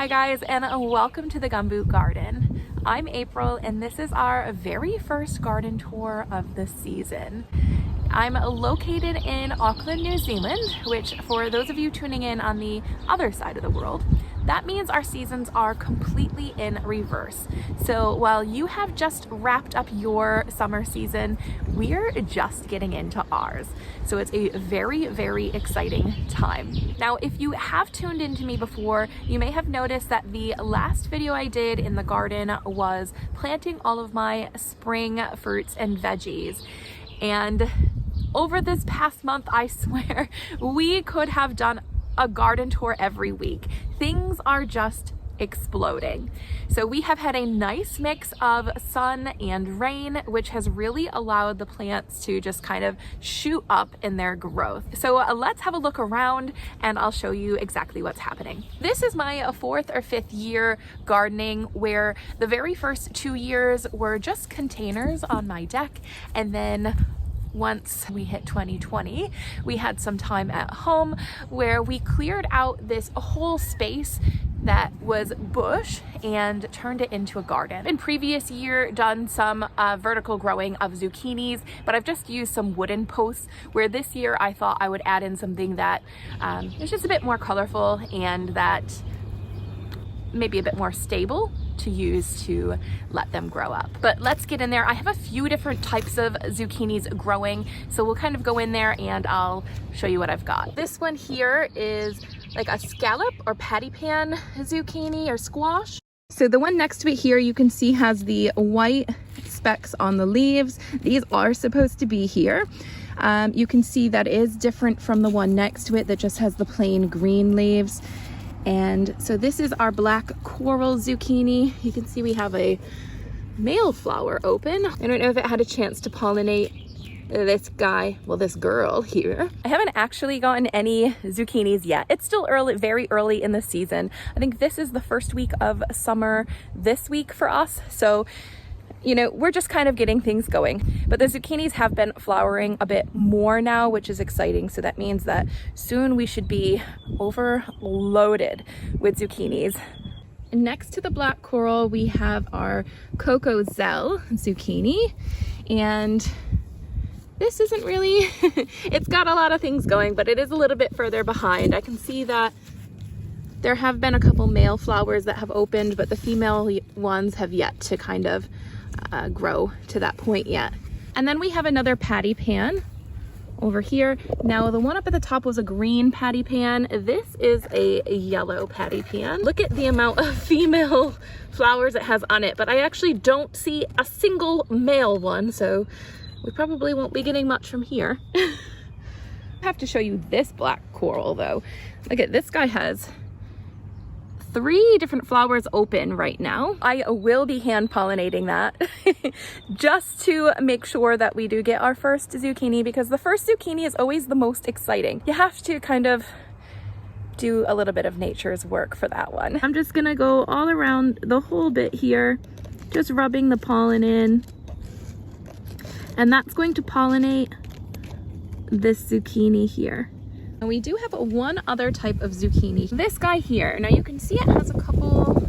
Hi guys, and welcome to the Gumboot garden. I'm April and this is our very first garden tour of the season. I'm located in Auckland, New Zealand, which for those of you tuning in on the other side of the world, that means our seasons are completely in reverse. So while you have just wrapped up your summer season, we're just getting into ours. So it's a very, very exciting time. Now, if you have tuned into me before, you may have noticed that the last video I did in the garden was planting all of my spring fruits and veggies. And over this past month, I swear, we could have done a garden tour every week. Things are just exploding. So we have had a nice mix of sun and rain, which has really allowed the plants to just kind of shoot up in their growth. So let's have a look around and I'll show you exactly what's happening. This is my fourth or fifth year gardening, where the very first 2 years were just containers on my deck, and then once we hit 2020, we had some time at home where we cleared out this whole space that was bush and turned it into a garden. In previous year, done some vertical growing of zucchinis, but I've just used some wooden posts, where this year I thought I would add in something that is just a bit more colorful and that maybe a bit more stable to use to let them grow up. But let's get in there. I have a few different types of zucchinis growing, so we'll kind of go in there and I'll show you what I've got. This one here is like a scallop or patty pan zucchini or squash. So the one next to it here, you can see has the white specks on the leaves. These are supposed to be here. You can see that is different from the one next to it that just has the plain green leaves. And so this is our black coral zucchini. You can see we have a male flower open. I don't know if it had a chance to pollinate this guy, well, this girl here. I haven't actually gotten any zucchinis yet. It's still early, very early in the season. I think this is the first week of summer this week for us. So, you know, we're just kind of getting things going. But the zucchinis have been flowering a bit more now, which is exciting. So that means that soon we should be overloaded with zucchinis. And next to the black coral, we have our Coco Zell zucchini. And this isn't really, it's got a lot of things going, but it is a little bit further behind. I can see that there have been a couple male flowers that have opened, but the female ones have yet to kind of grow to that point yet. And then we have another patty pan over here. Now the one up at the top was a green patty pan. This is a yellow patty pan. Look at the amount of female flowers it has on it, but I actually don't see a single male one, so we probably won't be getting much from here. I have to show you this black coral though. Look at this guy, has 3 different flowers open right now. I will be hand pollinating that just to make sure that we do get our first zucchini, because the first zucchini is always the most exciting. You have to kind of do a little bit of nature's work for that one. I'm just gonna go all around the whole bit here, just rubbing the pollen in. And that's going to pollinate this zucchini here. And we do have one other type of zucchini. This guy here, now you can see it has a couple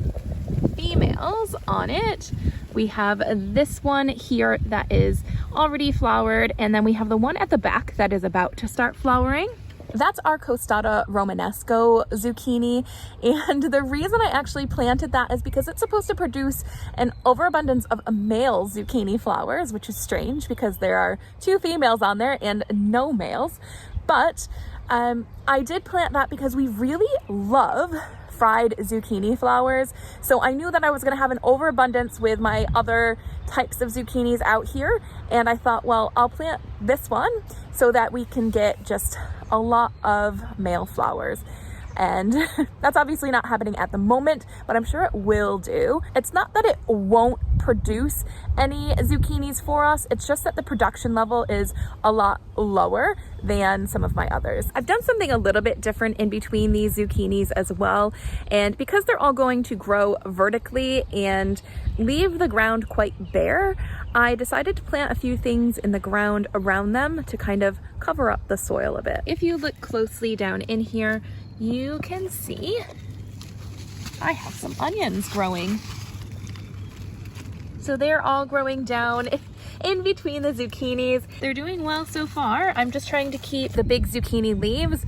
females on it. We have this one here that is already flowered, and then we have the one at the back that is about to start flowering. That's our Costata Romanesco zucchini, and the reason I actually planted that is because it's supposed to produce an overabundance of male zucchini flowers, which is strange because there are 2 females on there and no males. But I did plant that because we really love fried zucchini flowers. So I knew that I was going to have an overabundance with my other types of zucchinis out here. And I thought, well, I'll plant this one so that we can get just a lot of male flowers. And that's obviously not happening at the moment, but I'm sure it will do. It's not that it won't produce any zucchinis for us, it's just that the production level is a lot lower than some of my others. I've done something a little bit different in between these zucchinis as well, and because they're all going to grow vertically and leave the ground quite bare, I decided to plant a few things in the ground around them to kind of cover up the soil a bit. If you look closely down in here, you can see I have some onions growing. So they're all growing down in between the zucchinis. They're doing well so far. I'm just trying to keep the big zucchini leaves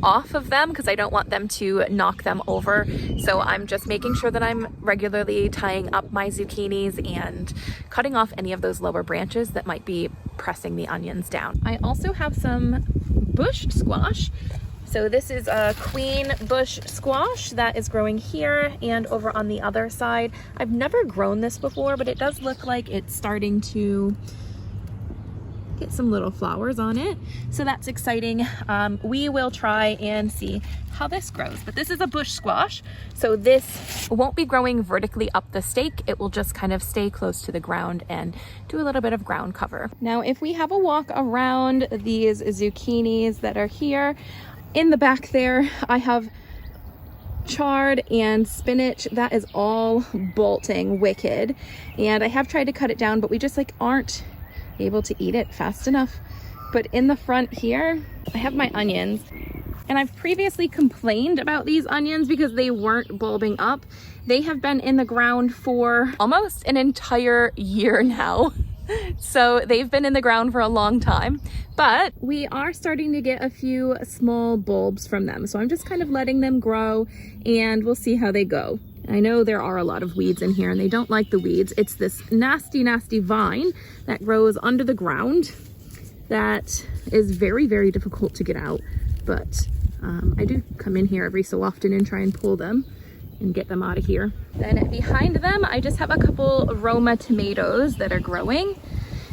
off of them because I don't want them to knock them over. So I'm just making sure that I'm regularly tying up my zucchinis and cutting off any of those lower branches that might be pressing the onions down. I also have some bush squash. So this is a queen bush squash that is growing here and over on the other side. I've never grown this before, but it does look like it's starting to get some little flowers on it. So that's exciting. We will try and see how this grows. But this is a bush squash. So this won't be growing vertically up the stake. It will just kind of stay close to the ground and do a little bit of ground cover. Now, if we have a walk around these zucchinis that are here, in the back there, I have chard and spinach that is all bolting wicked. And I have tried to cut it down, but we just like aren't able to eat it fast enough. But in the front here, I have my onions. And I've previously complained about these onions because they weren't bulbing up. They have been in the ground for almost an entire year now. So they've been in the ground for a long time, but we are starting to get a few small bulbs from them. So I'm just kind of letting them grow and we'll see how they go. I know there are a lot of weeds in here and they don't like the weeds. It's this nasty, nasty vine that grows under the ground that is very, very difficult to get out. But I do come in here every so often and try and pull them and get them out of here. Then behind them, I just have a couple Roma tomatoes that are growing.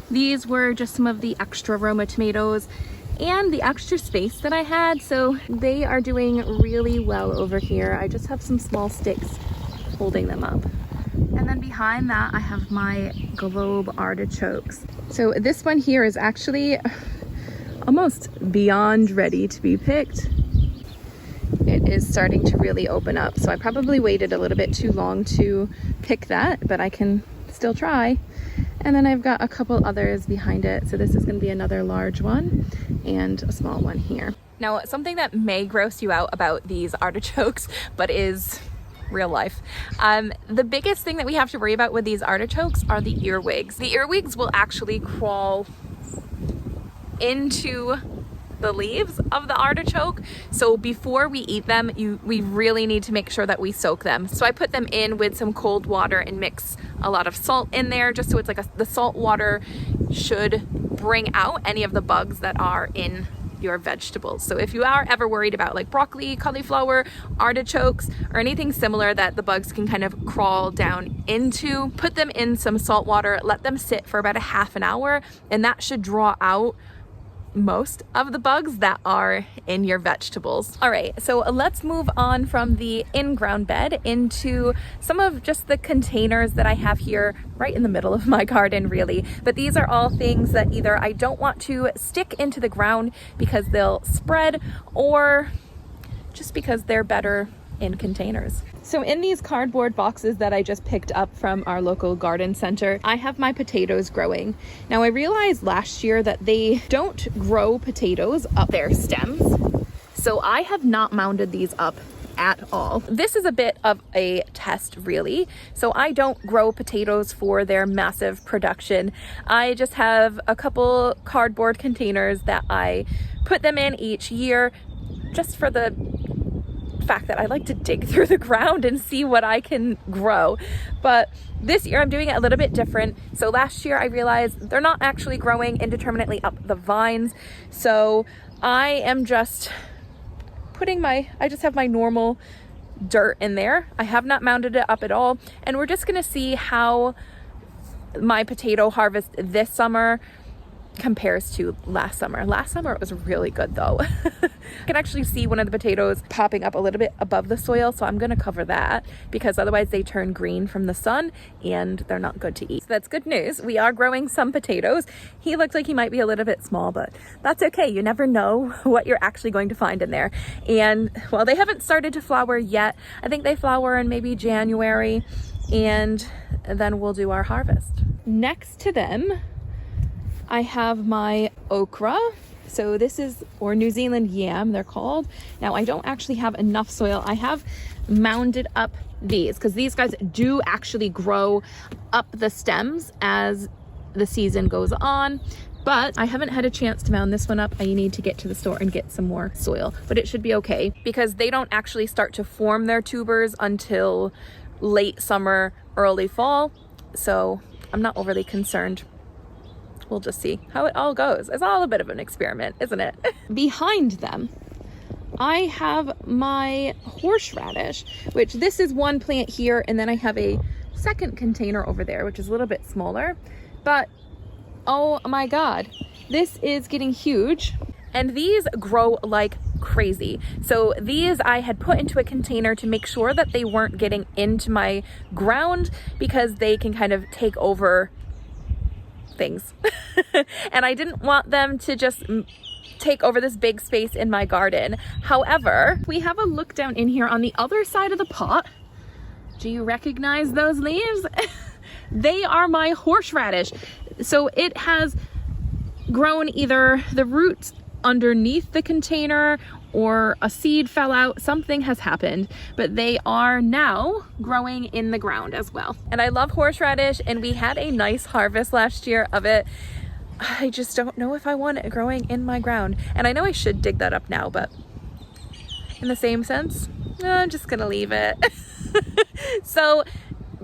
These were just some of the extra Roma tomatoes and the extra space that I had. So they are doing really well over here. I just have some small sticks holding them up. And then behind that, I have my globe artichokes. So this one here is actually almost beyond ready to be picked. It is starting to really open up. So I probably waited a little bit too long to pick that, but I can still try. And then I've got a couple others behind it. So this is going to be another large one and a small one here. Now, something that may gross you out about these artichokes, but is real life. The biggest thing that we have to worry about with these artichokes are the earwigs. The earwigs will actually crawl into the leaves of the artichoke. So before we eat them, we really need to make sure that we soak them. So I put them in with some cold water and mix a lot of salt in there, just so it's like the salt water should bring out any of the bugs that are in your vegetables. So if you are ever worried about like broccoli, cauliflower, artichokes, or anything similar that the bugs can kind of crawl down into, put them in some salt water, let them sit for about a half an hour, and that should draw out most of the bugs that are in your vegetables. All right, so let's move on from the in-ground bed into some of just the containers that I have here right in the middle of my garden, really. But these are all things that either I don't want to stick into the ground because they'll spread, or just because they're better in containers. So in these cardboard boxes that I just picked up from our local garden center, I have my potatoes growing. Now I realized last year that they don't grow potatoes up their stems. So I have not mounded these up at all. This is a bit of a test, really. So I don't grow potatoes for their massive production. I just have a couple cardboard containers that I put them in each year, just for the fact that I like to dig through the ground and see what I can grow. But this year I'm doing it a little bit different. So last year I realized they're not actually growing indeterminately up the vines. So I am just putting I just have my normal dirt in there. I have not mounded it up at all. And we're just gonna see how my potato harvest this summer compares to last summer. Last summer it was really good though. I can actually see one of the potatoes popping up a little bit above the soil, so I'm gonna cover that because otherwise they turn green from the sun and they're not good to eat. So that's good news. We are growing some potatoes. He looks like he might be a little bit small, but that's okay. You never know what you're actually going to find in there. And well, they haven't started to flower yet. I think they flower in maybe January, and then we'll do our harvest. Next to them, I have my okra. So this is, or New Zealand yam, they're called. Now I don't actually have enough soil. I have mounded up these, because these guys do actually grow up the stems as the season goes on. But I haven't had a chance to mound this one up. I need to get to the store and get some more soil, but it should be okay because they don't actually start to form their tubers until late summer, early fall. So I'm not overly concerned. We'll just see how it all goes. It's all a bit of an experiment, isn't it? Behind them, I have my horseradish, which this is one plant here, and then I have a second container over there, which is a little bit smaller. But oh my God, this is getting huge. And these grow like crazy. So these I had put into a container to make sure that they weren't getting into my ground, because they can kind of take over things. And I didn't want them to just take over this big space in my garden. However, we have a look down in here on the other side of the pot. Do you recognize those leaves? They are my horseradish. So it has grown, either the roots underneath the container or a seed fell out, something has happened, but they are now growing in the ground as well. And I love horseradish, and we had a nice harvest last year of it. I just don't know if I want it growing in my ground. And I know I should dig that up now, but in the same sense, I'm just gonna leave it. So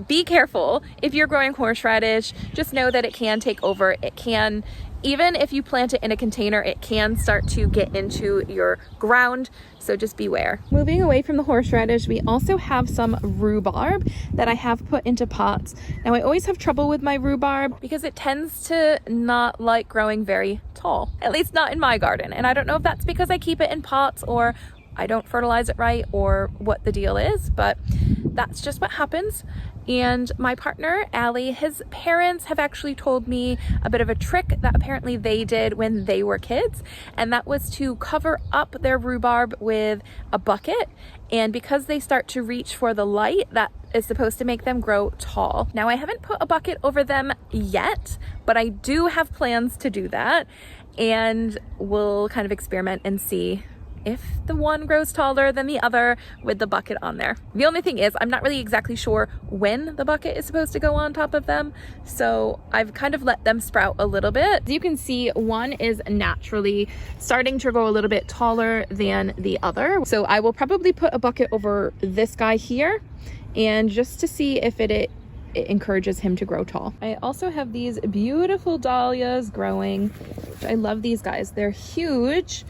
be careful if you're growing horseradish. Just know that it can take over. It can, even if you plant it in a container, it can start to get into your ground. So just beware. Moving away from the horseradish, we also have some rhubarb that I have put into pots. Now I always have trouble with my rhubarb because it tends to not like growing very tall, at least not in my garden. And I don't know if that's because I keep it in pots or I don't fertilize it right or what the deal is, but that's just what happens. And my partner, Allie, his parents have actually told me a bit of a trick that apparently they did when they were kids. And that was to cover up their rhubarb with a bucket. And because they start to reach for the light, that is supposed to make them grow tall. Now, I haven't put a bucket over them yet, but I do have plans to do that. And we'll kind of experiment and see if the one grows taller than the other with the bucket on there. The only thing is, I'm not really exactly sure when the bucket is supposed to go on top of them, so I've kind of let them sprout a little bit. As you can see, one is naturally starting to grow a little bit taller than the other. So I will probably put a bucket over this guy here, and just to see if it encourages him to grow tall. I also have these beautiful dahlias growing. I love these guys. They're huge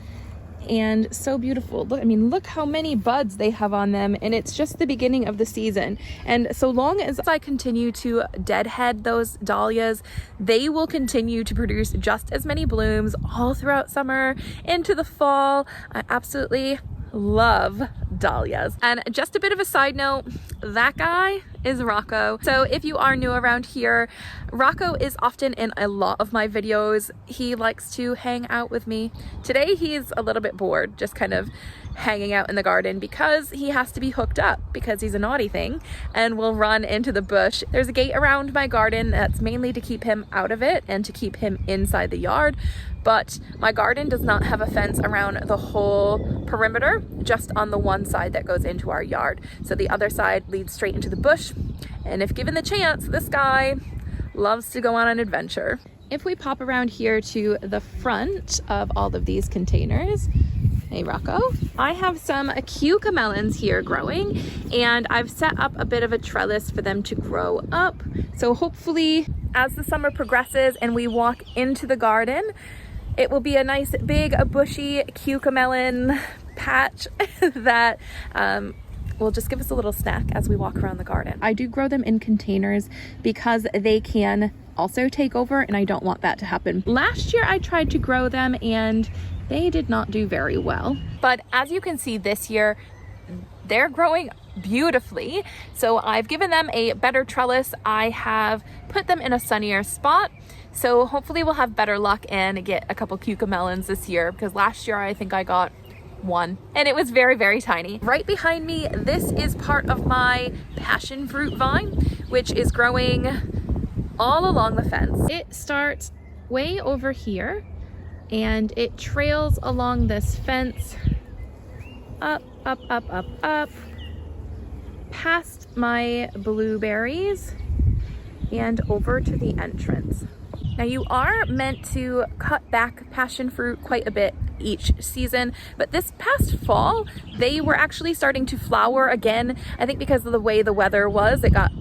and so beautiful. Look, I mean, look how many buds they have on them, and it's just the beginning of the season. And so long as I continue to deadhead those dahlias, they will continue to produce just as many blooms all throughout summer into the fall. I absolutely love dahlias. And just a bit of a side note, that guy is Rocco. So if you are new around here, Rocco is often in a lot of my videos. He likes to hang out with me. Today he's a little bit bored, just kind of hanging out in the garden because he has to be hooked up because he's a naughty thing and will run into the bush. There's a gate around my garden that's mainly to keep him out of it and to keep him inside the yard. But my garden does not have a fence around the whole perimeter, just on the one side that goes into our yard. So the other side leads straight into the bush. And if given the chance, this guy loves to go on an adventure. If we pop around here to the front of all of these containers, hey Rocco, I have some cucamelons here growing, and I've set up a bit of a trellis for them to grow up. So hopefully as the summer progresses and we walk into the garden, it will be a nice big bushy cucamelon patch that will just give us a little snack as we walk around the garden. I do grow them in containers because they can also take over, and I don't want that to happen. Last year I tried to grow them and they did not do very well. But as you can see this year, they're growing beautifully. So I've given them a better trellis. I have put them in a sunnier spot. So hopefully we'll have better luck and get a couple cucamelons this year, because last year I think I got one and it was very, very tiny. Right behind me, this is part of my passion fruit vine, which is growing all along the fence. It starts way over here and it trails along this fence, up, up, up, up, up, past my blueberries and over to the entrance. Now you are meant to cut back passion fruit quite a bit each season, but this past fall they were actually starting to flower again. I think because of the way the weather was, it got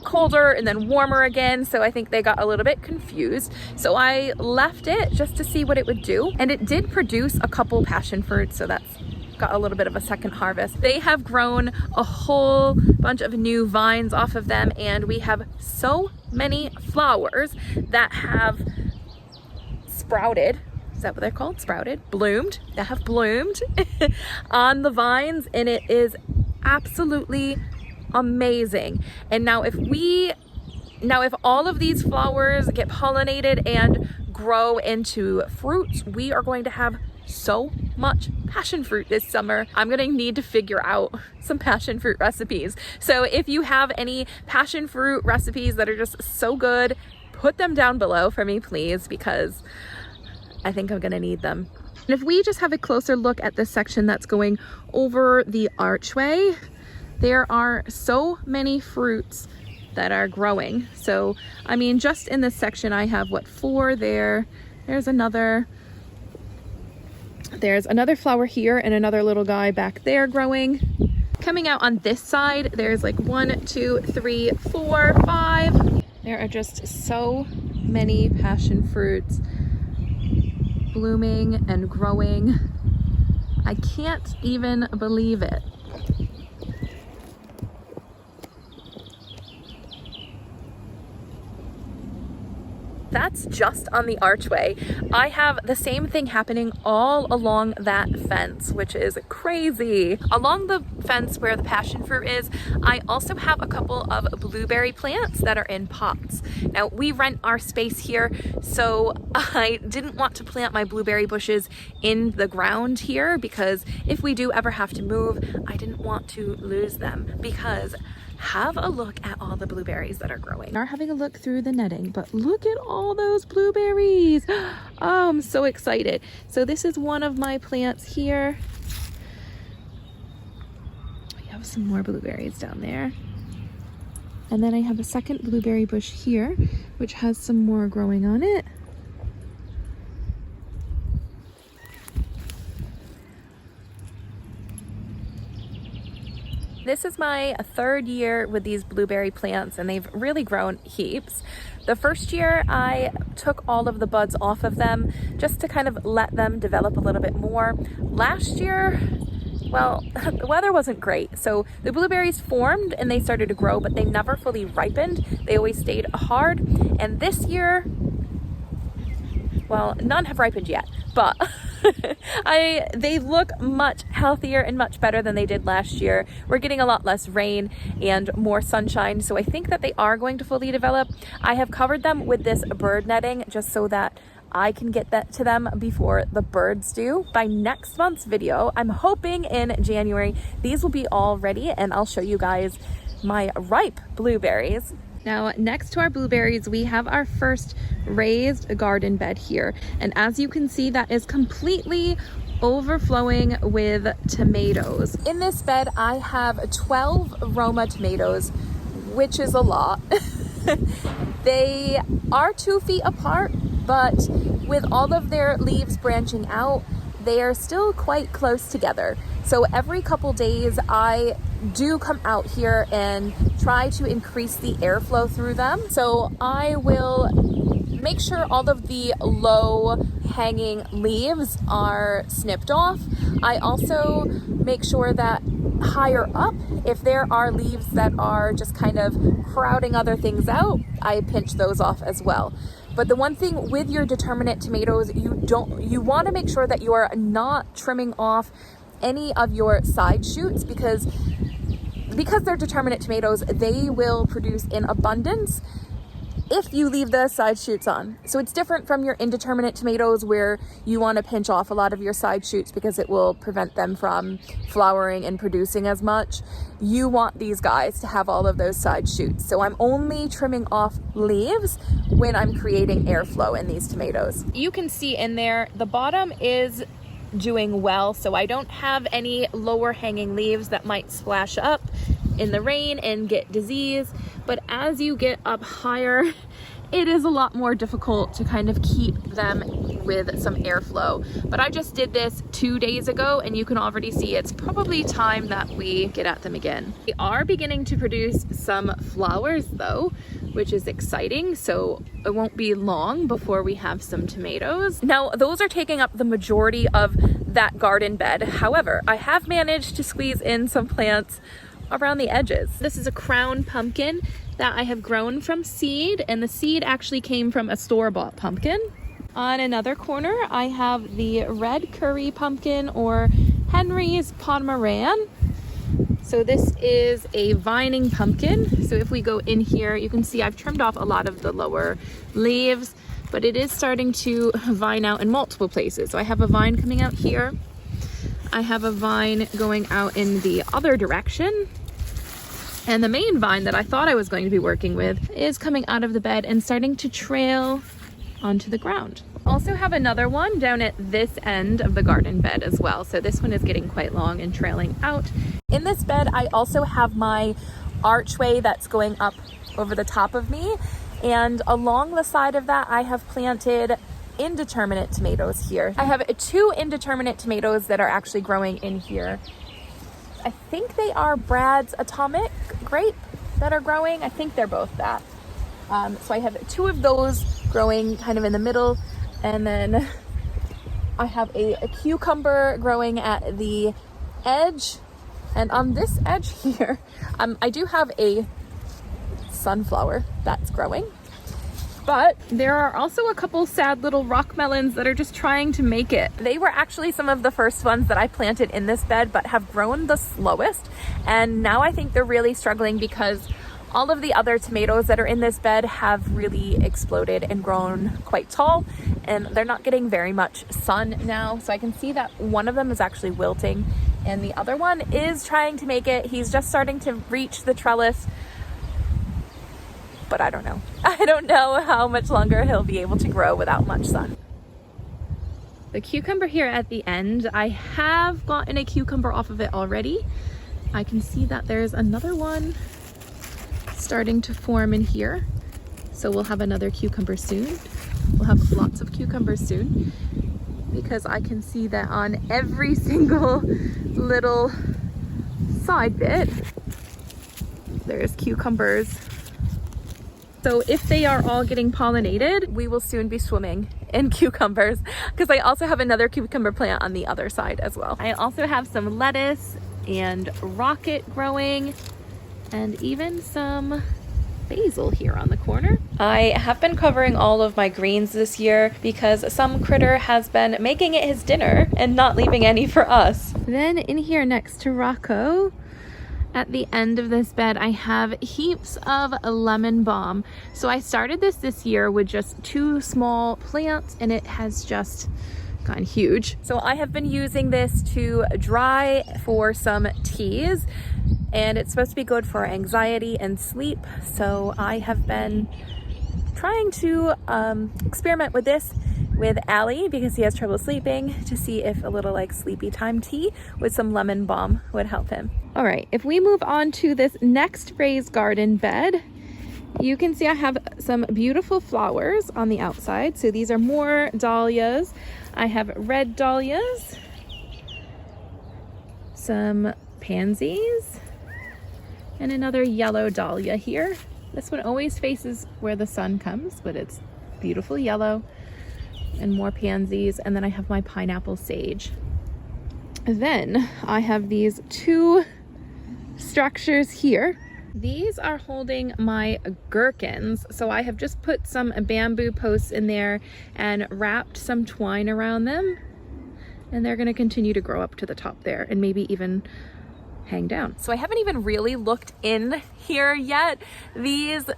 colder and then warmer again, so I think they got a little bit confused. So I left it just to see what it would do, and it did produce a couple passion fruits, so that's got a little bit of a second harvest. They have grown a whole bunch of new vines off of them, and we have so many flowers that have sprouted. Is that what they're called? Sprouted? Bloomed? That have bloomed on the vines, and it is absolutely amazing. And now if all of these flowers get pollinated and grow into fruits, we are going to have so much passion fruit this summer. I'm gonna need to figure out some passion fruit recipes. So if you have any passion fruit recipes that are just so good, put them down below for me, please, because I think I'm gonna need them. And if we just have a closer look at this section that's going over the archway, there are so many fruits that are growing. So, I mean, just in this section, I have what, 4 there. There's another flower here and another little guy back there growing. Coming out on this side, there's like 1, 2, 3, 4, 5. There are just so many passion fruits blooming and growing. I can't even believe it. That's just on the archway. I have the same thing happening all along that fence, which is crazy. Along the fence where the passion fruit is, I also have a couple of blueberry plants that are in pots. Now, we rent our space here, so I didn't want to plant my blueberry bushes in the ground here, because if we do ever have to move, I didn't want to lose them. Because have a look at all the blueberries that are growing. We are having a look through the netting, but look at all those blueberries. Oh, I'm so excited. So this is one of my plants here. We have some more blueberries down there. And then I have a second blueberry bush here, which has some more growing on it. This is my 3rd year with these blueberry plants, and they've really grown heaps. The first year I took all of the buds off of them just to kind of let them develop a little bit more. Last year, well, the weather wasn't great, so the blueberries formed and they started to grow, but they never fully ripened. They always stayed hard. And this year, well, none have ripened yet, but they look much healthier and much better than they did last year. We're getting a lot less rain and more sunshine, so I think that they are going to fully develop. I have covered them with this bird netting just so that I can get that to them before the birds do. By next month's video, I'm hoping in January, these will be all ready, and I'll show you guys my ripe blueberries. Now, next to our blueberries, we have our first raised garden bed here. And as you can see, that is completely overflowing with tomatoes. In this bed, I have 12 Roma tomatoes, which is a lot. They are 2 feet apart, but with all of their leaves branching out, they are still quite close together. So every couple days, I do come out here and try to increase the airflow through them. So I will make sure all of the low hanging leaves are snipped off. I also make sure that higher up, if there are leaves that are just kind of crowding other things out, I pinch those off as well. But the one thing with your determinate tomatoes, you want to make sure that you are not trimming off any of your side shoots, because they're determinate tomatoes, they will produce in abundance if you leave the side shoots on. So it's different from your indeterminate tomatoes where you want to pinch off a lot of your side shoots because it will prevent them from flowering and producing as much. You want these guys to have all of those side shoots. So I'm only trimming off leaves when I'm creating airflow in these tomatoes. You can see in there, the bottom is doing well, so I don't have any lower hanging leaves that might splash up. in the rain and get disease. But as you get up higher, it is a lot more difficult to kind of keep them with some airflow. But I just did this 2 days ago, and you can already see it's probably time that we get at them again. We are beginning to produce some flowers though, which is exciting. So it won't be long before we have some tomatoes. Now, those are taking up the majority of that garden bed. However, I have managed to squeeze in some plants around the edges. This is a crown pumpkin that I have grown from seed, and the seed actually came from a store-bought pumpkin. On another corner, I have the red curry pumpkin, or Henry's Pomeranian. So this is a vining pumpkin. So if we go in here, you can see I've trimmed off a lot of the lower leaves, but it is starting to vine out in multiple places. So I have a vine coming out here. I have a vine going out in the other direction. And the main vine that I thought I was going to be working with is coming out of the bed and starting to trail onto the ground. Also have another one down at this end of the garden bed as well. So this one is getting quite long and trailing out. In this bed, I also have my archway that's going up over the top of me. And along the side of that, I have planted indeterminate tomatoes here. I have 2 indeterminate tomatoes that are actually growing in here. I think they are Brad's Atomic grape that are growing. I think they're both that. So I have 2 of those growing kind of in the middle, and then I have a cucumber growing at the edge, and on this edge here, I do have a sunflower that's growing. But there are also a couple sad little rock melons that are just trying to make it. They were actually some of the first ones that I planted in this bed, but have grown the slowest. And now I think they're really struggling because all of the other tomatoes that are in this bed have really exploded and grown quite tall, and they're not getting very much sun now. So I can see that one of them is actually wilting and the other one is trying to make it. He's just starting to reach the trellis, but I don't know. I don't know how much longer he'll be able to grow without much sun. The cucumber here at the end, I have gotten a cucumber off of it already. I can see that there's another one starting to form in here. So we'll have another cucumber soon. We'll have lots of cucumbers soon, because I can see that on every single little side bit, there's cucumbers. So if they are all getting pollinated, we will soon be swimming in cucumbers, because I also have another cucumber plant on the other side as well. I also have some lettuce and rocket growing, and even some basil here on the corner. I have been covering all of my greens this year because some critter has been making it his dinner and not leaving any for us. Then in here next to Rocco, at the end of this bed, I have heaps of lemon balm. So I started this year with just 2 small plants, and it has just gotten huge. So I have been using this to dry for some teas, and it's supposed to be good for anxiety and sleep. So I have been trying to experiment with this with Allie, because he has trouble sleeping, to see if a little like sleepy time tea with some lemon balm would help him. All right, if we move on to this next raised garden bed, you can see I have some beautiful flowers on the outside. So these are more dahlias. I have red dahlias, some pansies, and another yellow dahlia here. This one always faces where the sun comes, but it's beautiful yellow, and more pansies. And then I have my pineapple sage. Then I have these 2 structures here. These are holding my gherkins. So I have just put some bamboo posts in there and wrapped some twine around them, and they're going to continue to grow up to the top there and maybe even hang down. So I haven't even really looked in here yet. These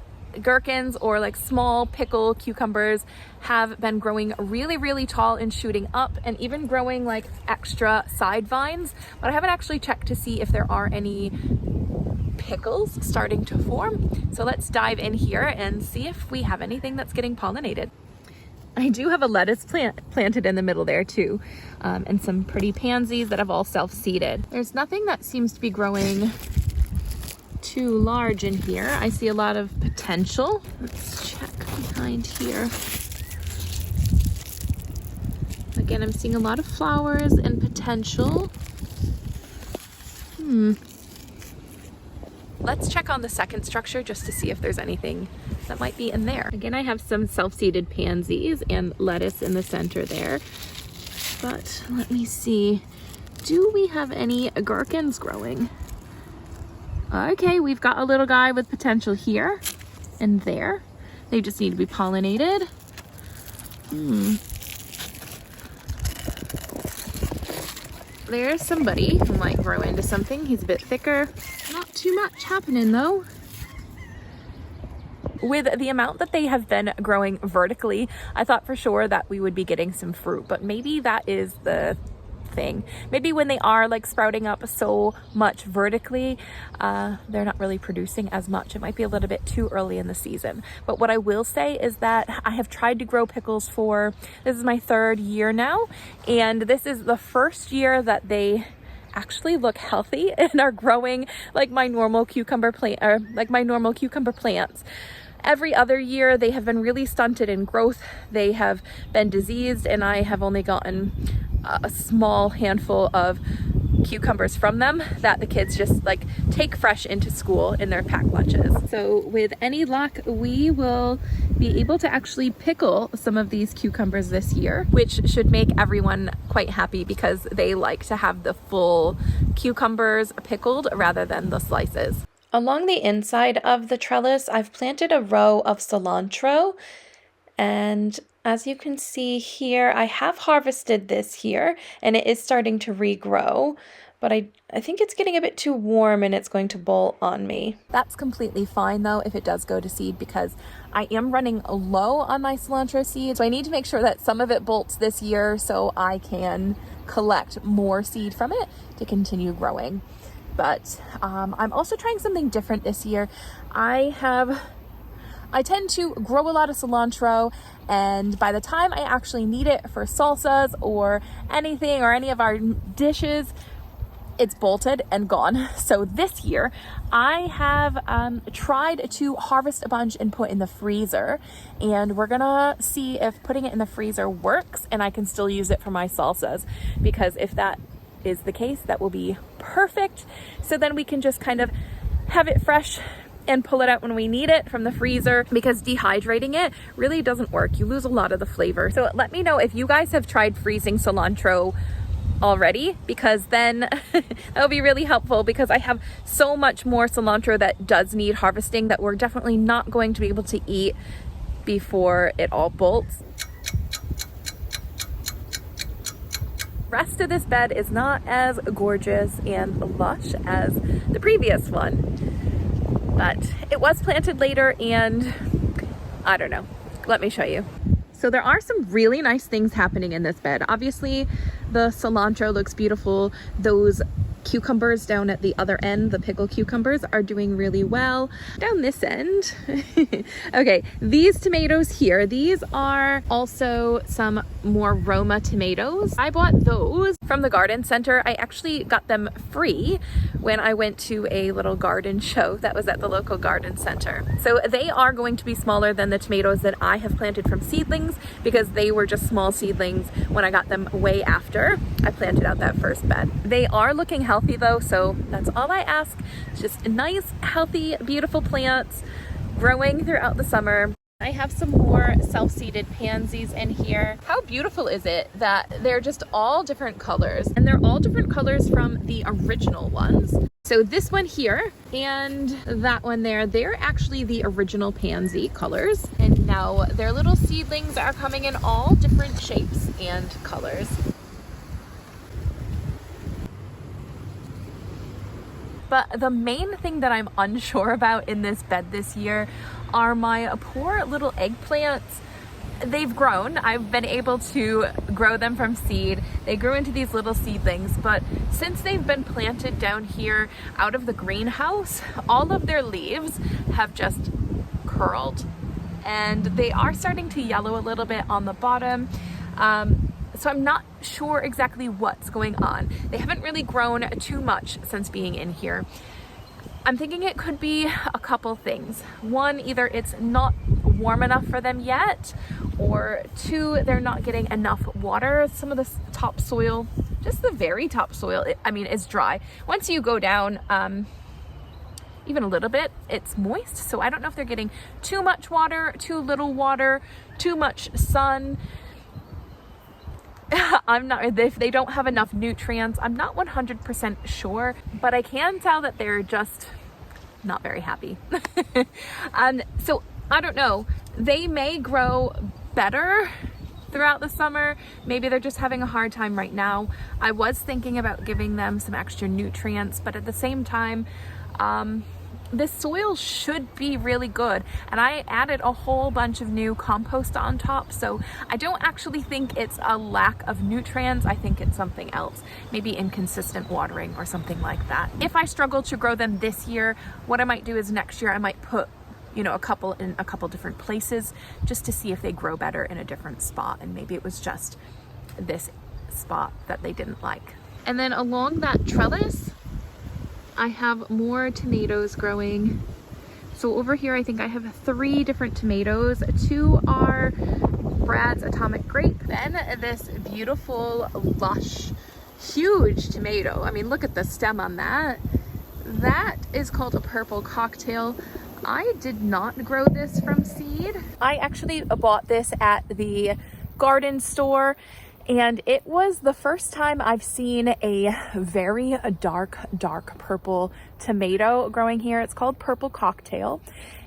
gherkins, or like small pickle cucumbers, have been growing really tall and shooting up, and even growing like extra side vines, but I haven't actually checked to see if there are any pickles starting to form. So let's dive in here and see if we have anything that's getting pollinated. I do have a lettuce plant planted in the middle there too, and some pretty pansies that have all self-seeded. There's nothing that seems to be growing too large in here. I see a lot of potential. Let's check behind here. Again, I'm seeing a lot of flowers and potential. Let's check on the second structure just to see if there's anything that might be in there. Again, I have some self-seeded pansies and lettuce in the center there. But let me see. Do we have any gherkins growing? Okay, we've got a little guy with potential here and there. They just need to be pollinated. There's somebody who might grow into something. He's a bit thicker. Not too much happening though. With the amount that they have been growing vertically, I thought for sure that we would be getting some fruit, but maybe that is the thing. Maybe when they are like sprouting up so much vertically, they're not really producing as much. It might be a little bit too early in the season. But what I will say is that I have tried to grow pickles this is my 3rd year now, and this is the first year that they actually look healthy and are growing like my normal cucumber plant, or like my normal cucumber plants. Every other year they have been really stunted in growth. They have been diseased, and I have only gotten a small handful of cucumbers from them that the kids just like take fresh into school in their packed lunches. So with any luck, we will be able to actually pickle some of these cucumbers this year, which should make everyone quite happy because they like to have the full cucumbers pickled rather than the slices. Along the inside of the trellis, I've planted a row of cilantro, and as you can see here, I have harvested this here and it is starting to regrow, but I think it's getting a bit too warm and it's going to bolt on me. That's completely fine though if it does go to seed, because I am running low on my cilantro seeds. So I need to make sure that some of it bolts this year so I can collect more seed from it to continue growing. But I'm also trying something different this year. I tend to grow a lot of cilantro, and by the time I actually need it for salsas or anything or any of our dishes, it's bolted and gone. So this year I have tried to harvest a bunch and put in the freezer, and we're gonna see if putting it in the freezer works and I can still use it for my salsas, because if that is the case, that will be perfect. So then we can just kind of have it fresh and pull it out when we need it from the freezer, because dehydrating it really doesn't work. You lose a lot of the flavor. So let me know if you guys have tried freezing cilantro already, because then that'll be really helpful, because I have so much more cilantro that does need harvesting that we're definitely not going to be able to eat before it all bolts. Rest of this bed is not as gorgeous and lush as the previous one, but it was planted later, and I don't know. Let me show you. So there are some really nice things happening in this bed. Obviously the cilantro looks beautiful. Those cucumbers down at the other end, the pickle cucumbers, are doing really well. Down this end, okay, these tomatoes here, these are also some more Roma tomatoes. I bought those from the garden center. I actually got them free when I went to a little garden show that was at the local garden center. So they are going to be smaller than the tomatoes that I have planted from seedlings, because they were just small seedlings when I got them way after I planted out that first bed. They are looking healthy though, so that's all I ask. It's just nice, healthy, beautiful plants growing throughout the summer. I have some more self-seeded pansies in here. How beautiful is it that they're just all different colors, and they're all different colors from the original ones. So this one here and that one there, they're actually the original pansy colors, and now their little seedlings are coming in all different shapes and colors. But the main thing that I'm unsure about in this bed this year are my poor little eggplants. They've grown. I've been able to grow them from seed. They grew into these little seedlings, but since they've been planted down here out of the greenhouse, all of their leaves have just curled, and they are starting to yellow a little bit on the bottom. So I'm not sure exactly what's going on. They haven't really grown too much since being in here. I'm thinking it could be a couple things. One, either it's not warm enough for them yet, or two, they're not getting enough water. Some of the topsoil, just the very topsoil, is dry. Once you go down even a little bit, it's moist. So I don't know if they're getting too much water, too little water, too much sun. If they don't have enough nutrients, I'm not 100% sure, but I can tell that they're just not very happy. And so I don't know, they may grow better throughout the summer. Maybe they're just having a hard time right now. I was thinking about giving them some extra nutrients, but at the same time, this soil should be really good, and I added a whole bunch of new compost on top, so I don't actually think it's a lack of nutrients. I think it's something else, maybe inconsistent watering or something like that. If I struggle to grow them this year, what I might do is next year I might put a couple in a couple different places just to see if they grow better in a different spot, and maybe it was just this spot that they didn't like. And then along that trellis I have more tomatoes growing. So over here I think I have 3 different tomatoes. 2 are Brad's Atomic Grape. Then this beautiful, lush, huge tomato. I mean, look at the stem on that. That is called a purple cocktail. I did not grow this from seed. I actually bought this at the garden store, and it was the first time I've seen a very dark purple tomato growing here. It's called Purple Cocktail,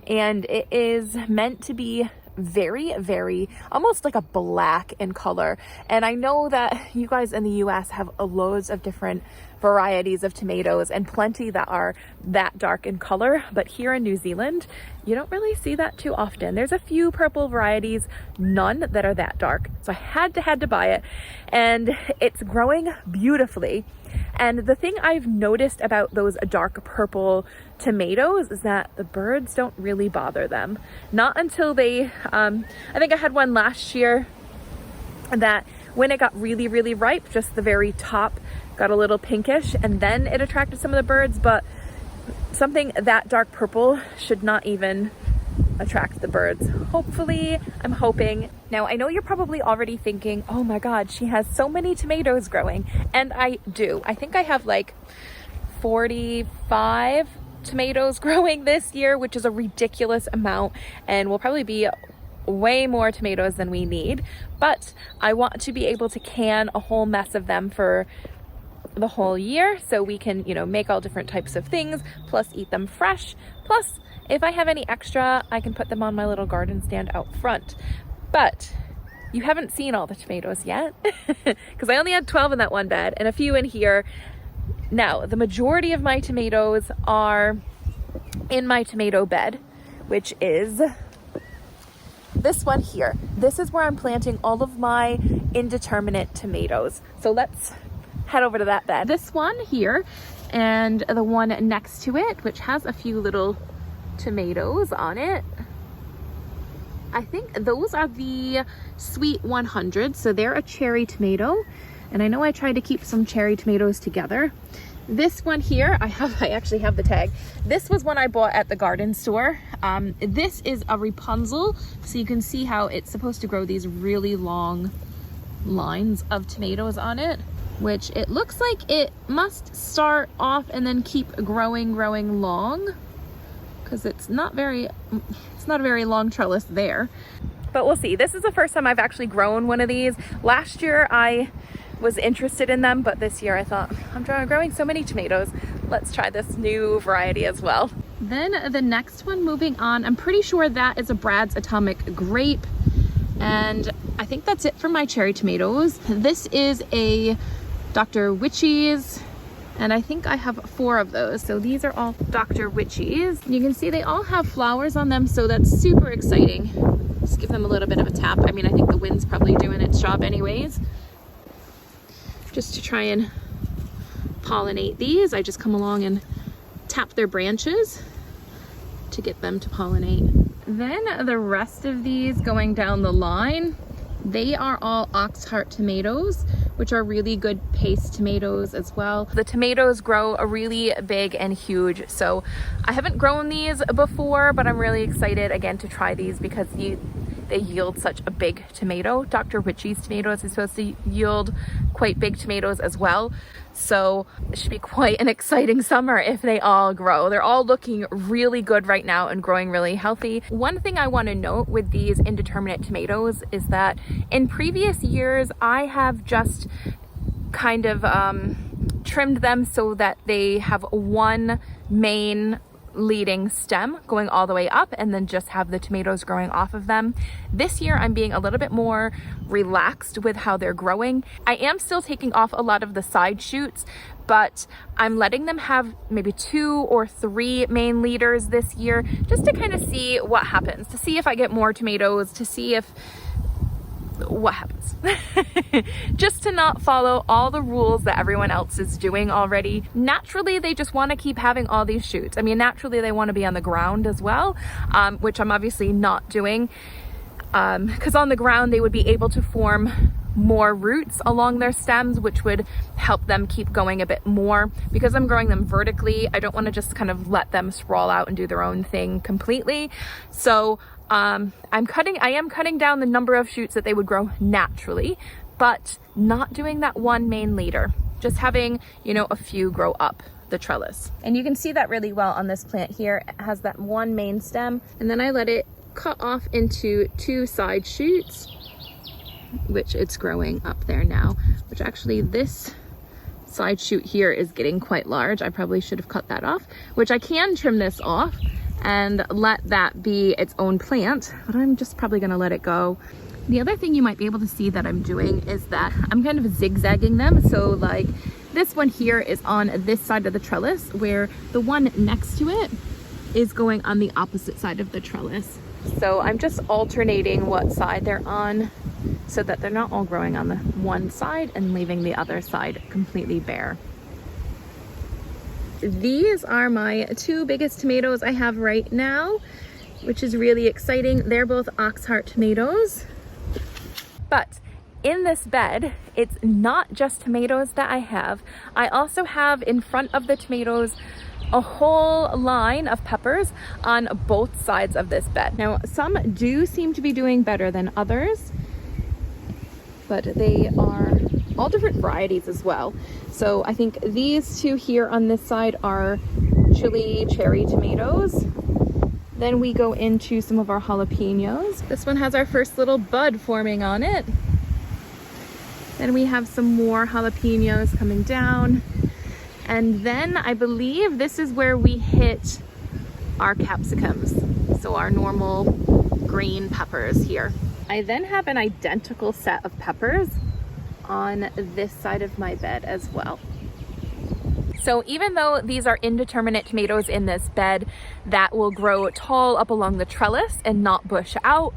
and it is meant to be very almost like a black in color. And I know that you guys in the US have loads of different varieties of tomatoes and plenty that are that dark in color, but here in New Zealand you don't really see that too often. There's a few purple varieties, none that are that dark. So I had to buy it, and it's growing beautifully. And the thing I've noticed about those dark purple tomatoes is that the birds don't really bother them. Not until they, I think I had one last year that when it got really ripe, just the very top got a little pinkish, and then it attracted some of the birds, but something that dark purple should not even attract the birds. Hopefully, I'm hoping. Now, I know you're probably already thinking, oh my God, she has so many tomatoes growing. And I do. I think I have like 45 tomatoes growing this year, which is a ridiculous amount, and will probably be way more tomatoes than we need. But I want to be able to can a whole mess of them for the whole year, so we can, make all different types of things, plus eat them fresh. Plus, if I have any extra, I can put them on my little garden stand out front. But you haven't seen all the tomatoes yet, because I only had 12 in that one bed and a few in here. Now, the majority of my tomatoes are in my tomato bed, which is this one here. This is where I'm planting all of my indeterminate tomatoes. So let's head over to that bed. This one here and the one next to it, which has a few little tomatoes on it. I think those are the Sweet 100, so they're a cherry tomato, and I know I tried to keep some cherry tomatoes together. This one here, I actually have the tag. This was one I bought at the garden store. This is a Rapunzel, so you can see how it's supposed to grow these really long lines of tomatoes on it, which it looks like it must start off and then keep growing long, because it's not a very long trellis there. But we'll see. This is the first time I've actually grown one of these. Last year I was interested in them, but this year I thought, I'm growing so many tomatoes, let's try this new variety as well. Then the next one, moving on, I'm pretty sure that is a Brad's Atomic Grape, and I think that's it for my cherry tomatoes. This is a Dr. Witchy's, and I think I have 4 of those. So these are all Dr. Witchy's. You can see they all have flowers on them, so that's super exciting. Just give them a little bit of a tap. I mean, I think the wind's probably doing its job anyways. Just to try and pollinate these, I just come along and tap their branches to get them to pollinate. Then the rest of these going down the line, they are all Oxheart tomatoes, which are really good paste tomatoes as well. The tomatoes grow really big and huge, so I haven't grown these before, but I'm really excited again to try these because they yield such a big tomato. Dr. Ritchie's tomatoes is supposed to yield quite big tomatoes as well. So it should be quite an exciting summer if they all grow. They're all looking really good right now and growing really healthy. One thing I want to note with these indeterminate tomatoes is that in previous years, I have just kind of trimmed them so that they have one main leading stem going all the way up and then just have the tomatoes growing off of them. This year I'm being a little bit more relaxed with how they're growing. I am still taking off a lot of the side shoots, but I'm letting them have maybe 2 or 3 main leaders this year just to kind of see what happens, to see if I get more tomatoes, to see if what happens. Just to not follow all the rules that everyone else is doing already. Naturally, they just want to keep having all these shoots. I mean, naturally they want to be on the ground as well, which I'm obviously not doing, because on the ground they would be able to form more roots along their stems, which would help them keep going a bit more. Because I'm growing them vertically, I don't want to just kind of let them sprawl out and do their own thing completely. So I am cutting down the number of shoots that they would grow naturally, but not doing that one main leader, just having, you know, a few grow up the trellis. And you can see that really well on this plant here. It has that one main stem, and then I let it cut off into 2 side shoots, which it's growing up there now, which actually this side shoot here is getting quite large. I probably should have cut that off, which I can trim this off and let that be its own plant, but I'm just probably gonna let it go. The other thing you might be able to see that I'm doing is that I'm kind of zigzagging them. So like this one here is on this side of the trellis, where the one next to it is going on the opposite side of the trellis. So I'm just alternating what side they're on so that they're not all growing on the one side and leaving the other side completely bare. These are my 2 biggest tomatoes I have right now, which is really exciting. They're both Oxheart tomatoes. But in this bed, it's not just tomatoes that I have. I also have in front of the tomatoes a whole line of peppers on both sides of this bed. Now, some do seem to be doing better than others, but they are all different varieties as well. So I think these 2 here on this side are chili cherry tomatoes. Then we go into some of our jalapenos. This one has our first little bud forming on it. Then we have some more jalapenos coming down. And then I believe this is where we hit our capsicums. So our normal green peppers here. I then have an identical set of peppers on this side of my bed as well. So even though these are indeterminate tomatoes in this bed that will grow tall up along the trellis and not bush out,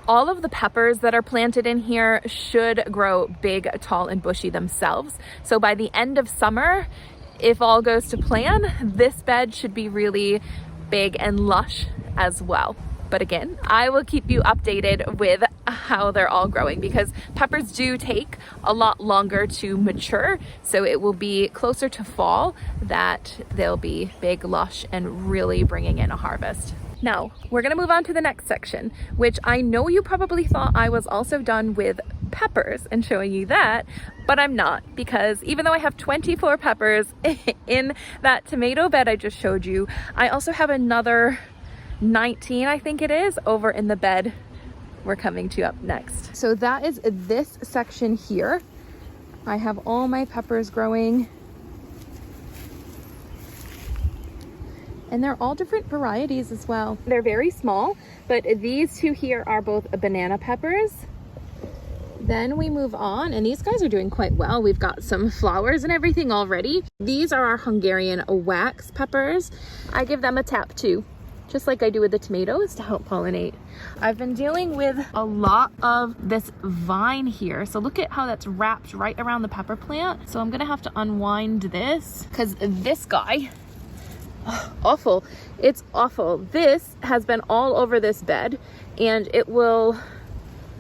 all of the peppers that are planted in here should grow big, tall, and bushy themselves. So by the end of summer, if all goes to plan, this bed should be really big and lush as well. But again, I will keep you updated with how they're all growing, because peppers do take a lot longer to mature. So it will be closer to fall that they'll be big, lush, and really bringing in a harvest. Now, we're gonna move on to the next section, which I know you probably thought I was also done with peppers and showing you that, but I'm not, because even though I have 24 peppers in that tomato bed I just showed you, I also have another 19, I think it is, over in the bed we're coming to up next. So that is this section here. I have all my peppers growing, and they're all different varieties as well. They're very small, but these 2 here are both banana peppers. Then we move on, and these guys are doing quite well. We've got some flowers and everything already. These are our Hungarian wax peppers. I give them a tap too, just like I do with the tomatoes, to help pollinate. I've been dealing with a lot of this vine here. So look at how that's wrapped right around the pepper plant. So I'm gonna have to unwind this, because this guy, awful. It's awful. This has been all over this bed, and it will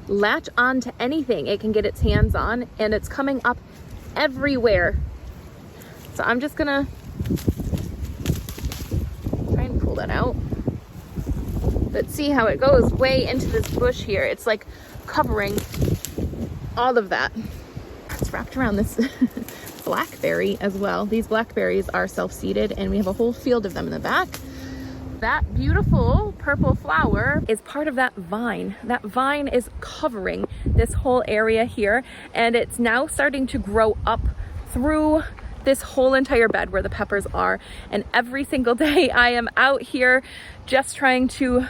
latch on to anything it can get its hands on, and it's coming up everywhere. So I'm just gonna try and pull that out. But see how it goes way into this bush here. It's like covering all of that. It's wrapped around this blackberry as well. These blackberries are self-seeded, and we have a whole field of them in the back. That beautiful purple flower is part of that vine. That vine is covering this whole area here, and it's now starting to grow up through this whole entire bed where the peppers are. And every single day I am out here just trying to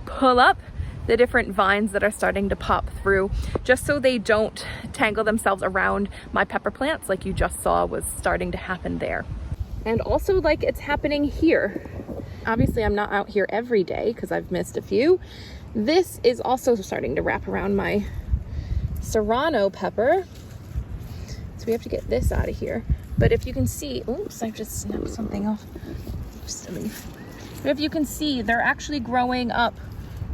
pull up the different vines that are starting to pop through, just so they don't tangle themselves around my pepper plants like you just saw was starting to happen there. And also like it's happening here. Obviously I'm not out here every day because I've missed a few. This is also starting to wrap around my serrano pepper. So we have to get this out of here. But if you can see, oops, I just snapped something off. Just a leaf. But if you can see, they're actually growing up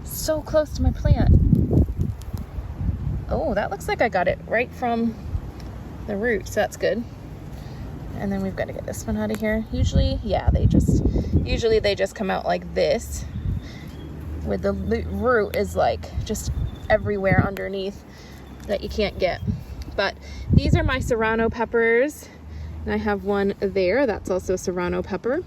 so close to my plant. Oh, that looks like I got it right from the root, so that's good. And then we've got to get this one out of here. Usually they just come out like this, with the root is like just everywhere underneath that you can't get. But these are my serrano peppers, and I have one there that's also serrano pepper.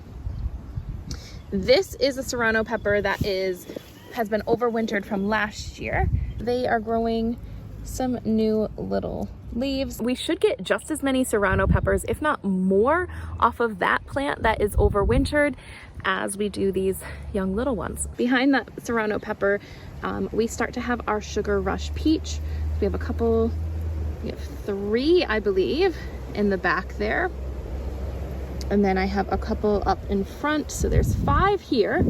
This is a serrano pepper that has been overwintered from last year. They are growing some new little leaves. We should get just as many serrano peppers, if not more, off of that plant that is overwintered as we do these young little ones. Behind that serrano pepper, we start to have our sugar rush peach. We have three, I believe, in the back there. And then I have a couple up in front, so there's 5 here.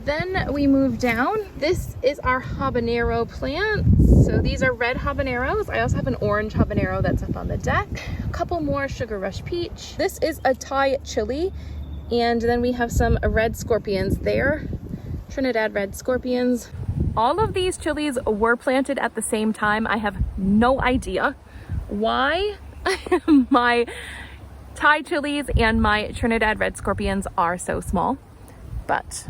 Then we move down. This is our habanero plant. So these are red habaneros. I also have an orange habanero that's up on the deck. A couple more sugar rush peach. This is a Thai chili. And then we have some red scorpions there. Trinidad red scorpions. All of these chilies were planted at the same time. I have no idea why my Thai chilies and my Trinidad red scorpions are so small, but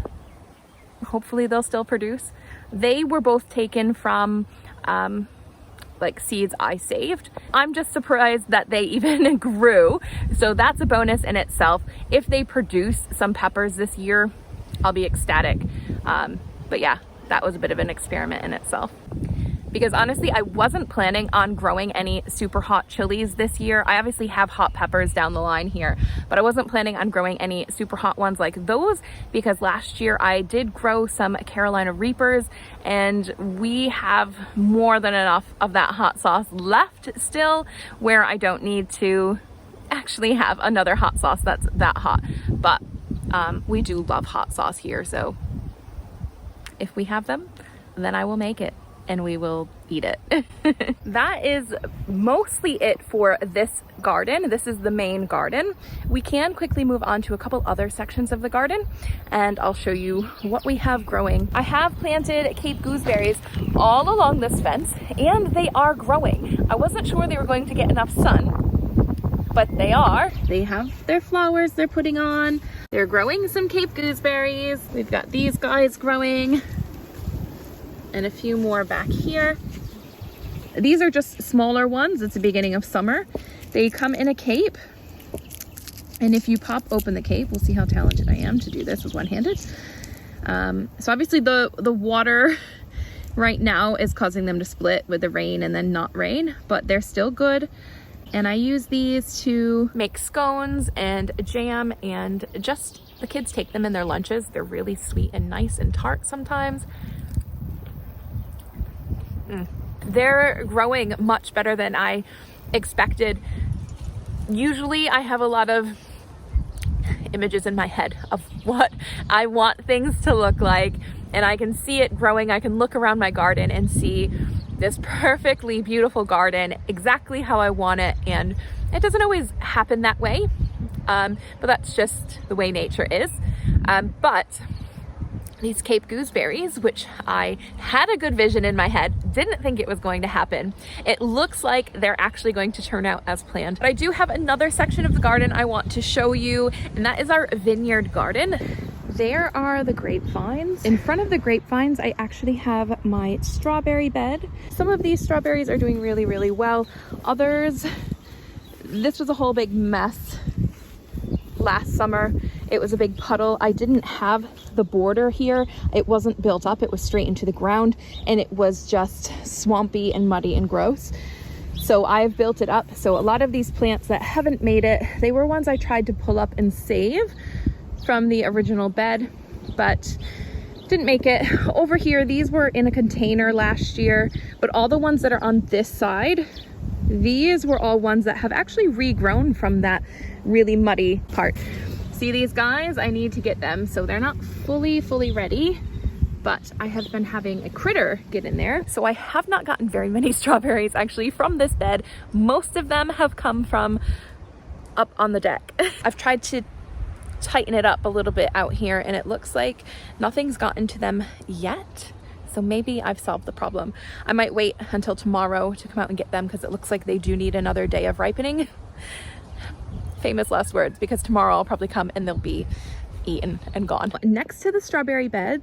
hopefully they'll still produce. They were both taken from like seeds I saved. I'm just surprised that they even grew, so that's a bonus in itself. If they produce some peppers this year, I'll be ecstatic. But yeah, that was a bit of an experiment in itself. Because honestly, I wasn't planning on growing any super hot chilies this year. I obviously have hot peppers down the line here, but I wasn't planning on growing any super hot ones like those, because last year I did grow some Carolina Reapers, and we have more than enough of that hot sauce left still, where I don't need to actually have another hot sauce that's that hot. But we do love hot sauce here, so if we have them, then I will make it and we will eat it. That is mostly it for this garden. This is the main garden. We can quickly move on to a couple other sections of the garden, and I'll show you what we have growing. I have planted Cape gooseberries all along this fence, and they are growing. I wasn't sure they were going to get enough sun, but they are. They have their flowers they're putting on. They're growing some Cape gooseberries. We've got these guys growing, and a few more back here. These are just smaller ones. It's the beginning of summer. They come in a cape, and if you pop open the cape, we'll see how talented I am to do this with one-handed. So obviously the water right now is causing them to split with the rain and then not rain, but they're still good. And I use these to make scones and jam, and just the kids take them in their lunches. They're really sweet and nice and tart sometimes. They're growing much better than I expected. Usually I have a lot of images in my head of what I want things to look like, and I can see it growing. I can look around my garden and see this perfectly beautiful garden exactly how I want it, and it doesn't always happen that way, but that's just the way nature is. But these Cape gooseberries, which I had a good vision in my head, didn't think it was going to happen. It looks like they're actually going to turn out as planned. But I do have another section of the garden I want to show you, and that is our vineyard garden. There are the grapevines. In front of the grapevines, I actually have my strawberry bed. Some of these strawberries are doing really, really well. Others, this was a whole big mess last summer. It was a big puddle. I didn't have the border here. It wasn't built up. It was straight into the ground, and it was just swampy and muddy and gross. So I've built it up. So a lot of these plants that haven't made it, they were ones I tried to pull up and save from the original bed, but didn't make it. Over here, these were in a container last year, but all the ones that are on this side, these were all ones that have actually regrown from that really muddy part. See these guys? I need to get them. So they're not fully ready, but I have been having a critter get in there. So I have not gotten very many strawberries actually from this bed. Most of them have come from up on the deck. I've tried to tighten it up a little bit out here, and it looks like nothing's gotten to them yet. So maybe I've solved the problem. I might wait until tomorrow to come out and get them, because it looks like they do need another day of ripening. Famous last words, because tomorrow I'll probably come and they'll be eaten and gone. Next to the strawberry bed,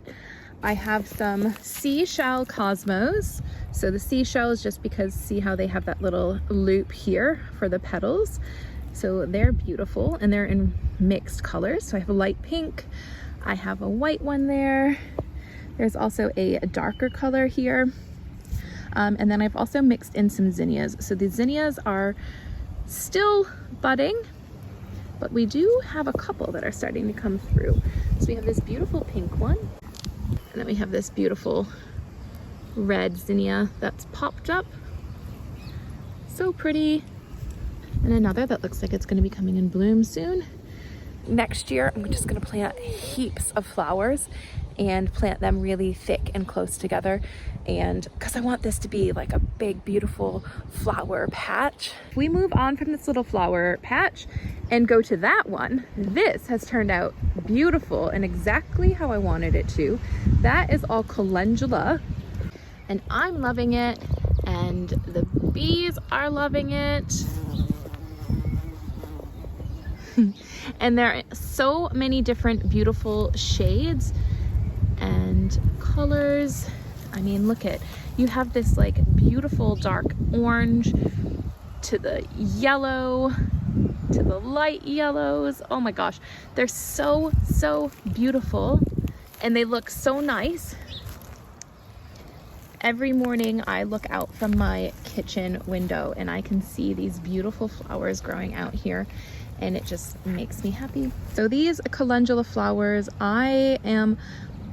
I have some seashell cosmos. So the seashell is just because, see how they have that little loop here for the petals. So they're beautiful, and they're in mixed colors. So I have a light pink, I have a white one there. There's also a darker color here. And then I've also mixed in some zinnias. So the zinnias are still budding, but we do have a couple that are starting to come through. So we have this beautiful pink one, and then we have this beautiful red zinnia that's popped up. So pretty. And another that looks like it's going to be coming in bloom soon. Next year, I'm just going to plant heaps of flowers and plant them really thick and close together, and because I want this to be like a big beautiful flower patch. We move on from this little flower patch and go to that one. This has turned out beautiful and exactly how I wanted it to. That is all calendula, and I'm loving it, and the bees are loving it. And there are so many different beautiful shades and colors. I mean, look at, you have this like beautiful dark orange to the yellow to the light yellows. Oh my gosh, they're so beautiful, and they look so nice. Every morning I look out from my kitchen window and I can see these beautiful flowers growing out here, and it just makes me happy. So these calendula flowers I am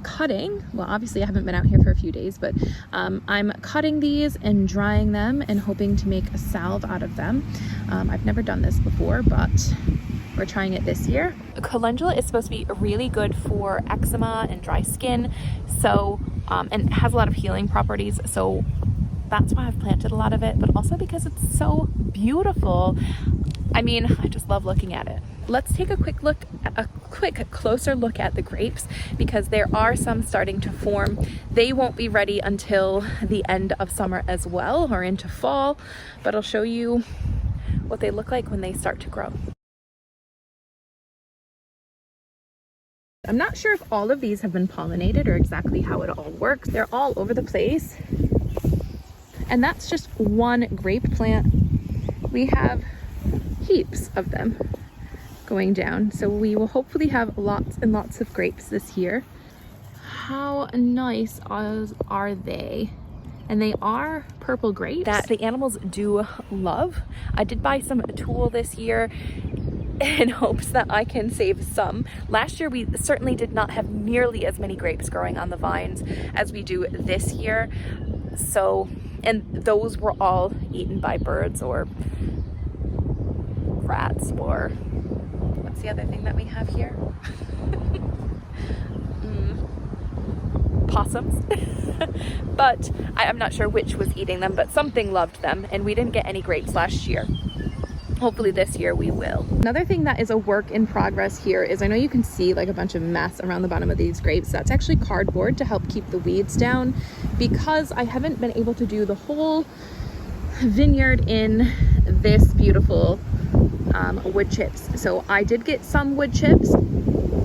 cutting. Well, obviously I haven't been out here for a few days, but I'm cutting these and drying them and hoping to make a salve out of them. I've never done this before, but we're trying it this year. Calendula is supposed to be really good for eczema and dry skin, so and it has a lot of healing properties, so that's why I've planted a lot of it, but also because it's so beautiful. I mean, I just love looking at it. Let's take a quick closer look at the grapes, because there are some starting to form. They won't be ready until the end of summer as well, or into fall, but I'll show you what they look like when they start to grow. I'm not sure if all of these have been pollinated or exactly how it all works. They're all over the place. And that's just one grape plant. We have heaps of them going down, so we will hopefully have lots and lots of grapes this year. How nice are they? And they are purple grapes that the animals do love. I did buy some tulle this year in hopes that I can save some. Last year we certainly did not have nearly as many grapes growing on the vines as we do this year, so, and those were all eaten by birds or rats, or what's the other thing that we have here? Possums. But I'm not sure which was eating them, but something loved them, and we didn't get any grapes last year. hopefully this year we will. Another thing that is a work in progress here is, I know you can see like a bunch of mess around the bottom of these grapes. That's actually cardboard to help keep the weeds down, because I haven't been able to do the whole vineyard in this beautiful wood chips. So I did get some wood chips.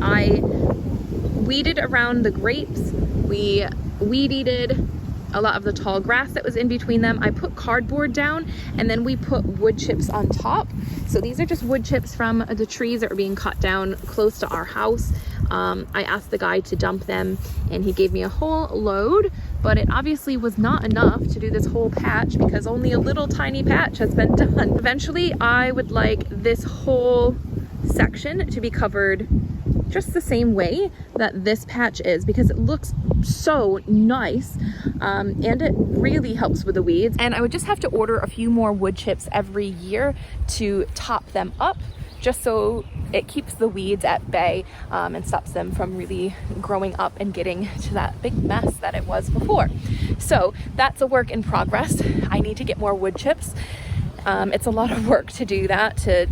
I weeded around the grapes. We weed-eated a lot of the tall grass that was in between them. I put cardboard down, and then we put wood chips on top. So these are just wood chips from the trees that were being cut down close to our house. I asked the guy to dump them, and he gave me a whole load, but it obviously was not enough to do this whole patch, because only a little tiny patch has been done. Eventually, I would like this whole section to be covered just the same way that this patch is, because it looks so nice, and it really helps with the weeds. And I would just have to order a few more wood chips every year to top them up, just so it keeps the weeds at bay, and stops them from really growing up and getting to that big mess that it was before. So that's a work in progress. I need to get more wood chips. It's a lot of work to do that, to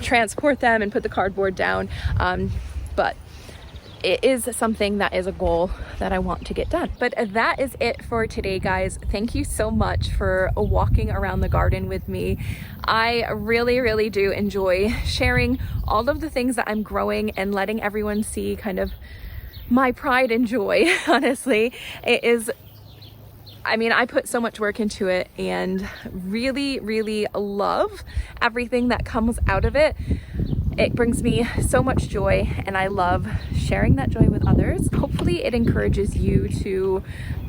transport them and put the cardboard down, but it is something that is a goal that I want to get done. But that is it for today, guys. Thank you so much for walking around the garden with me. I really do enjoy sharing all of the things that I'm growing and letting everyone see kind of my pride and joy. Honestly, it is, I mean, I put so much work into it, and really love everything that comes out of it. It brings me so much joy, and I love sharing that joy with others. Hopefully it encourages you to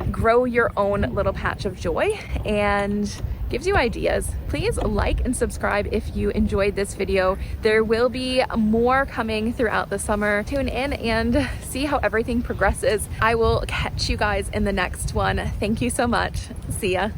grow your own little patch of joy and gives you ideas. Please like and subscribe if you enjoyed this video. There will be more coming throughout the summer. Tune in and see how everything progresses. I will catch you guys in the next one. Thank you so much. See ya.